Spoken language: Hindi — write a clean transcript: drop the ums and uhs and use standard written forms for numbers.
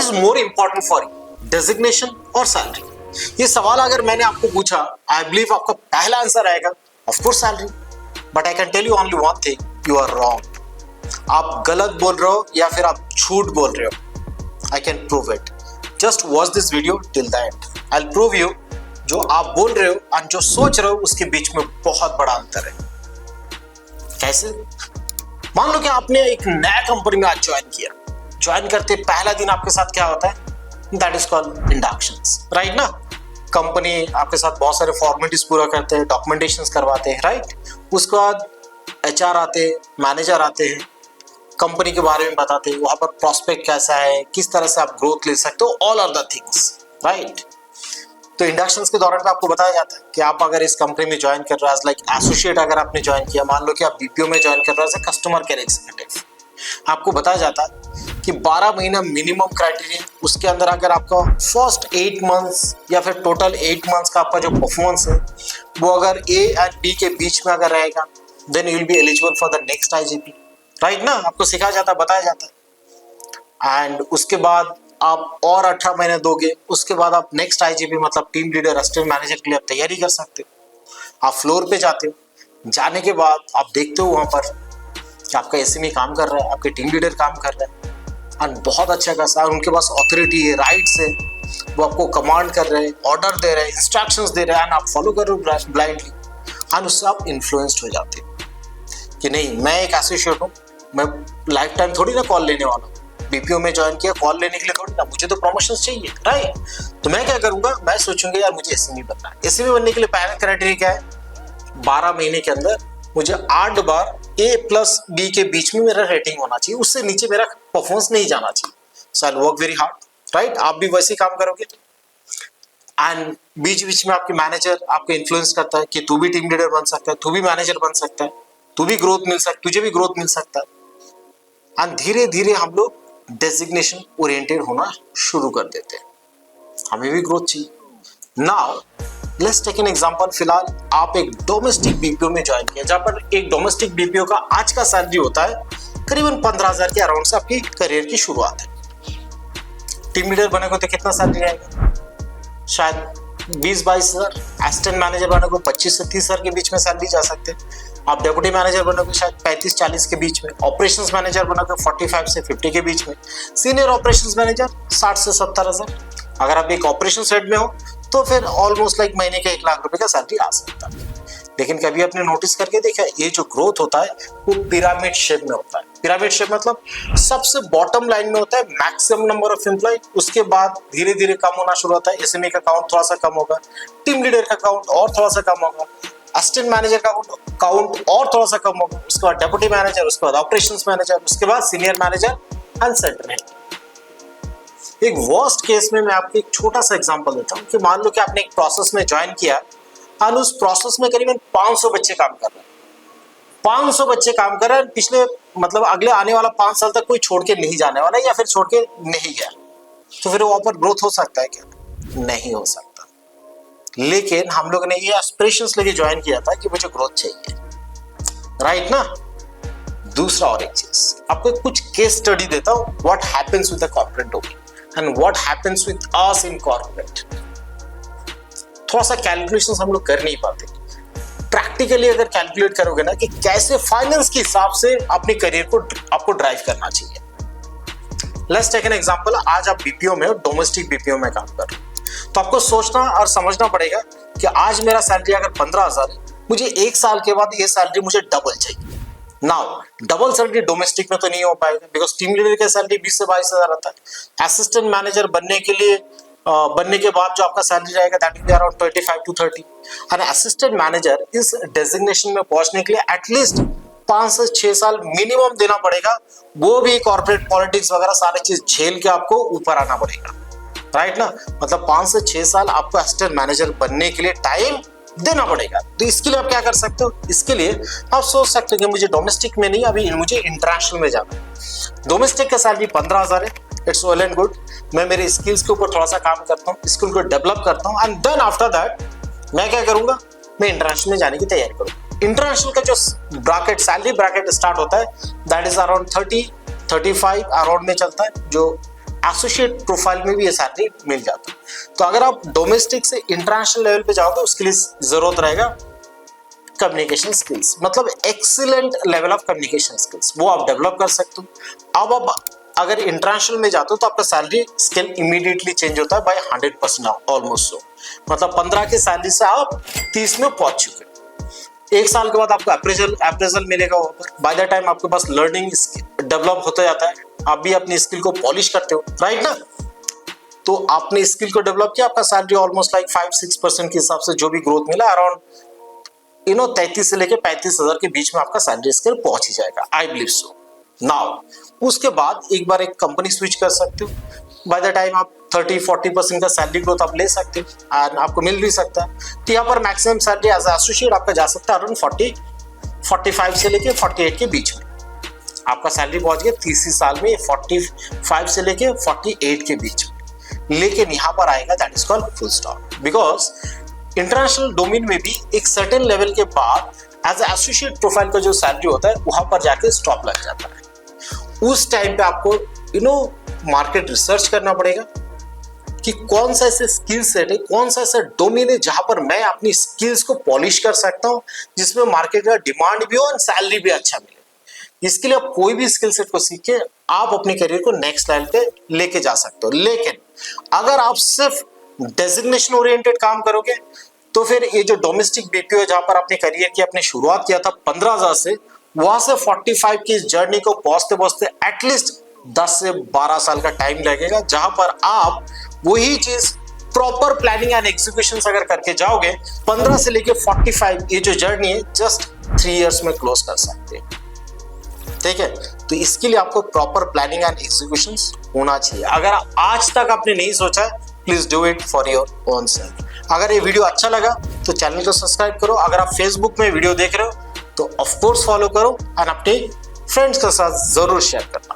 Is more important for you, designation और सैलरी? ये सवाल अगर मैंने आपको पूछा, आई बिलीव आपका पहला आंसर आएगा of course salary. But I can tell you only one thing, you are wrong. आप गलत बोल रहे हो या फिर आप झूठ बोल रहे हो। I can prove it. Just watch this video till the end. I will prove you जो आप बोल रहे हो और जो सोच रहे हो उसके बीच में बहुत बड़ा अंतर है। कैसे? मान लो कि आपने एक नया कंपनी में आज ज्वाइन किया। ज्वाइन करते पहला दिन आपके साथ क्या होता है? That is called inductions, right ना? कंपनी आपके साथ बहुत सारे फॉर्मेलिटीज पूरा करते हैं, डॉक्यूमेंटेशंस करवाते हैं, राइट? उसके बाद एचआर आते हैं, मैनेजर आते हैं, कंपनी के बारे में बताते हैं, वहां पर प्रॉस्पेक्ट कैसा है, किस तरह से आप ग्रोथ ले सकते हो, all are the things, right? तो इंडक्शंस के दौरान आपको बताया जाता है कि आप अगर इस कंपनी में ज्वाइन कर रहे हो एज लाइक एसोसिएट, अगर आपने ज्वाइन किया, मान लो कि आप बीपीओ में ज्वाइन कर रहे हो as a customer care executive, आपको बताया जाता है कि 12 महीना मिनिमम क्राइटेरिया, उसके अंदर अगर आपका फर्स्ट 8 मंथ्स या फिर टोटल 8 मंथ्स का आपका जो परफॉर्मेंस है वो अगर ए एंड बी के बीच में अगर रहेगा, then you will be eligible for the next IGP, right ना? आपको सिखाया जाता है, बताया जाता है। एंड उसके बाद आप और 18 महीने दोगे, उसके बाद आप नेक्स्ट आईजीपी मतलब टीम लीडर, असिस्टेंट मैनेजर के लिए आप तैयारी कर सकते हो। आप फ्लोर पे जाते हो, जाने के बाद आप देखते हो वहां पर कि आपका एसएमई काम कर रहा है, आपके टीम लीडर काम कर रहा है एंड बहुत अच्छा खासा उनके पास ऑथोरिटी है, राइट्स है, वो आपको कमांड कर रहे हैं, ऑर्डर दे रहे हैं, इंस्ट्रक्शंस दे रहे हैं एंड आप फॉलो कर रहे हो ब्लाइंडली एंड उससे आप इन्फ्लुएंस्ड हो जाते हो कि नहीं, मैं एक एसोसिएट हूँ, मैं लाइफ टाइम थोड़ी ना कॉल लेने वाला हूँ। बीपीओ में ज्वाइन किया कॉल लेने के लिए थोड़ी ना, मुझे तो प्रमोशन चाहिए, राइट? तो मैं क्या करूंगा, मैं सोचूंगा यार मुझे एसएमई बनना है। एसएमई बनने के लिए पहला क्राइटेरिया क्या है? 12 महीने के अंदर मुझे 8 बार ए प्लस बी के बीच में मेरा रेटिंग होना चाहिए, उससे नीचे मेरा परफॉर्मेंस नहीं जाना चाहिए। So I work very hard, right? आप भी वैसे ही काम करोगे एंड बीच बीच में आपके मैनेजर आपको इन्फ्लुएंस करता है कि तू भी टीम लीडर बन सकता है, तू भी मैनेजर बन सकता है, तू भी ग्रोथ मिल सकता, तुझे भी ग्रोथ मिल सकता है। एंड धीरे धीरे हम लोग डेजिग्नेशन ओरिएंटेड होना शुरू कर देते हैं, हमें भी ग्रोथ चाहिए। Now let's take an example. फिलहाल आप एक डोमेस्टिक बीपीओ में ज्वाइन किया, जहां पर एक डोमेस्टिक बीपीओ का आज का सैलरी होता है करीबन 15,000 के अराउंड से आपकी करियर की शुरुआत है। टीम लीडर बनेगा तो कितना सैलरी आएगा? शायद 20-22 हजार। असिस्टेंट मैनेजर बनेगा 25 से 30 हजार के बीच में सैलरी जा सकते हैं। आप डेप्यूटी मैनेजर बनोगे शायद 35-40 के बीच में। ऑपरेशंस मैनेजर बनोगे 45 से 50 के बीच में। सीनियर ऑपरेशंस मैनेजर 60 से 70 हजार। अगर आप एक ऑपरेशन हेड में हो तो फिर ऑलमोस्ट लाइक महीने के 1 लाख रुपए का सैलरी आ सकता है। लेकिन कभी आपने नोटिस करके देखा, ये जो ग्रोथ होता है वो पिरामिड शेप में होता है। पिरामिड शेप मतलब सबसे बॉटम लाइन में होता है मैक्सिमम नंबर ऑफ एम्प्लॉय, उसके बाद धीरे धीरे कम होना शुरू होता है। एसएमई का काउंट थोड़ा सा कम होगा, टीम लीडर का काउंट और थोड़ा सा कम होगा, असिस्टेंट मैनेजर का काउंट और थोड़ा सा कम होगा, उसके बाद डेप्यूटी मैनेजर, उसके बाद ऑपरेशंस मैनेजर, उसके बाद senior manager and centre head. एक वर्स्ट केस में मैं आपको एक छोटा सा एग्जांपल देता हूं कि मान लो कि आपने एक प्रोसेस में ज्वाइन किया और उस प्रोसेस में करीबन 500 बच्चे काम कर रहे हैं। 500 बच्चे काम कर रहे हैं, पिछले मतलब अगले आने वाला 5 साल तक कोई छोड़ के नहीं जाने वाला या फिर छोड़ के नहीं गया, तो फिर वहां पर ग्रोथ हो सकता है क्या? नहीं हो सकता। लेकिन हम लोग ने ये एस्पिरेशंस लेके ज्वाइन किया था कि मुझे ग्रोथ चाहिए, राइट ना? दूसरा और एक चीज आपको कुछ केस स्टडी देता हूं, what happens with the corporate domain and what happens with us in corporate. थोड़ा सा कैलकुलेशंस हम लोग कर नहीं पाते। प्रैक्टिकली अगर कैलकुलेट करोगे ना कि कैसे फाइनेंस के हिसाब से अपने करियर को आपको ड्राइव करना चाहिए। Let's take an example. आज आप बीपीओ में हो, डोमेस्टिक बीपीओ में काम कर रहे हो, तो आपको सोचना और समझना पड़ेगा कि आज मेरा सैलरी अगर 15,000 है, मुझे 1 साल के बाद ये सैलरी मुझे डबल चाहिए। नाउ डबल सैलरी डोमेस्टिक में तो नहीं हो पाएगा, बिकॉज टीम लीडर का सैलरी 20 से 22 हजार आता है। असिस्टेंट मैनेजर बनने के बाद जो आपका सैलरी रहेगा that will be around 25 to 30। And assistant manager इस डेजिग्नेशन में पहुंचने के लिए एटलीस्ट 5 से 6 साल मिनिमम देना पड़ेगा, वो भी कॉर्पोरेट पॉलिटिक्स वगैरह सारी चीज झेल के आपको ऊपर आना पड़ेगा, राइट ना? मतलब 5 से 6 साल आपको असिस्टेंट मैनेजर बनने के लिए टाइम देना पड़ेगा। तो इसके लिए आप क्या कर सकते हो? इसके लिए आप सोच सकते हो कि मुझे डोमेस्टिक में नहीं, अभी मुझे इंटरनेशनल में जाना है। डोमेस्टिक का सैलरी 15,000 है, इट्स वेल एंड गुड। मैं मेरे स्किल्स के ऊपर थोड़ा सा काम करता हूँ, स्किल को डेवलप करता हूँ एंड देन आफ्टर दैट मैं क्या करूंगा? मैं इंटरनेशनल में जाने की तैयारी करूंगा। इंटरनेशनल का जो ब्रैकेट सैलरी ब्रैकेट स्टार्ट होता है दैट इज अराउंड 30-35 अराउंड में चलता है, जो एसोसिएट प्रोफाइल में भी ये सैलरी मिल जाता है। तो अगर आप डोमेस्टिक से इंटरनेशनल लेवल पे जाओगे उसके लिए जरूरत रहेगा कम्युनिकेशन स्किल्स, मतलब excellent level of communication skills, वो आप डेवलप कर सकते हो। अब आप अगर इंटरनेशनल में जाते हो तो आपका सैलरी स्केल इमीडिएटली चेंज होता है बाय 100% ऑलमोस्ट। सो मतलब 15 की सैलरी से आप 30 में पहुंच चुके। एक साल के बाद आपको अप्रेजल मिलेगा वहां पर। बाय द टाइम आपके पास लर्निंग डेवलप होता जाता है, आप भी अपनी स्किल को पॉलिश करते हो, राइट ना। तो आपने स्किल को डेवलप किया, आपका सैलरी ऑलमोस्ट लाइक 5-6% के हिसाब से जो भी ग्रोथ मिला अराउंड 33 से लेके 35,000 के बीच में आपका सैलरी स्केल पहुंच ही जाएगा, आई बिलीव सो। नाउ उसके बाद एक बार एक कंपनी स्विच कर सकते हो, बाय द टाइम आप 30-40% का सैलरी ग्रोथ आप ले सकते हो एंड आपको मिल भी सकता है। तो यहाँ पर मैक्सिमम सैलरी एज एसोसिएट आपका जा सकता है अराउंड 45 से लेके 48 के बीच में। आपका सैलरी पहुंच गया 30 साल में 45 से लेके 48 के बीच में। लेकिन यहाँ पर आएगा that is called full stop, because international domain में भी एक सर्टेन लेवल के बाद एज एसोसिएट प्रोफाइल का जो सैलरी होता है वहां पर जाके स्टॉप लग जाता है। उस टाइम पे आपको मार्केट रिसर्च करना पड़ेगा कि कौन सा ऐसे स्किल सेट है, कौन सा ऐसा डोमेन है जहां पर मैं अपनी स्किल्स को पॉलिश कर सकता हूं, जिसमें मार्केट का डिमांड भी हो और सैलरी भी अच्छा मिले। इसके लिए आप कोई भी स्किल सेट को सीख के आप अपने करियर को नेक्स्ट लेवल पे लेके जा सकते हो। लेकिन अगर आप सिर्फ डेजिग्नेशन ओरिएंटेड काम करोगे तो फिर ये जो डोमेस्टिक बीपीओ है जहां पर आपने करियर की अपने शुरुआत किया था 15,000 से, वहां से 45 की इस जर्नी को पहुंचते पहुंचते एटलीस्ट 10 से 12 साल का टाइम लगेगा, जहां पर आप वही चीज प्रॉपर प्लानिंग एंड एग्जीक्यूशन अगर करके जाओगे 15 से लेके 45 ये जो जर्नी है जस्ट 3 इयर्स में क्लोज कर सकते हैं। ठीक है, तो इसके लिए आपको प्रॉपर प्लानिंग एंड एग्जीक्यूशन होना चाहिए। अगर आज तक आपने नहीं सोचा है please do it for your own self. अगर ये वीडियो अच्छा लगा तो चैनल को सब्सक्राइब करो। अगर आप फेसबुक में वीडियो देख रहे हो तो ऑफ कोर्स फॉलो करो और अपने फ्रेंड्स के साथ जरूर शेयर करना।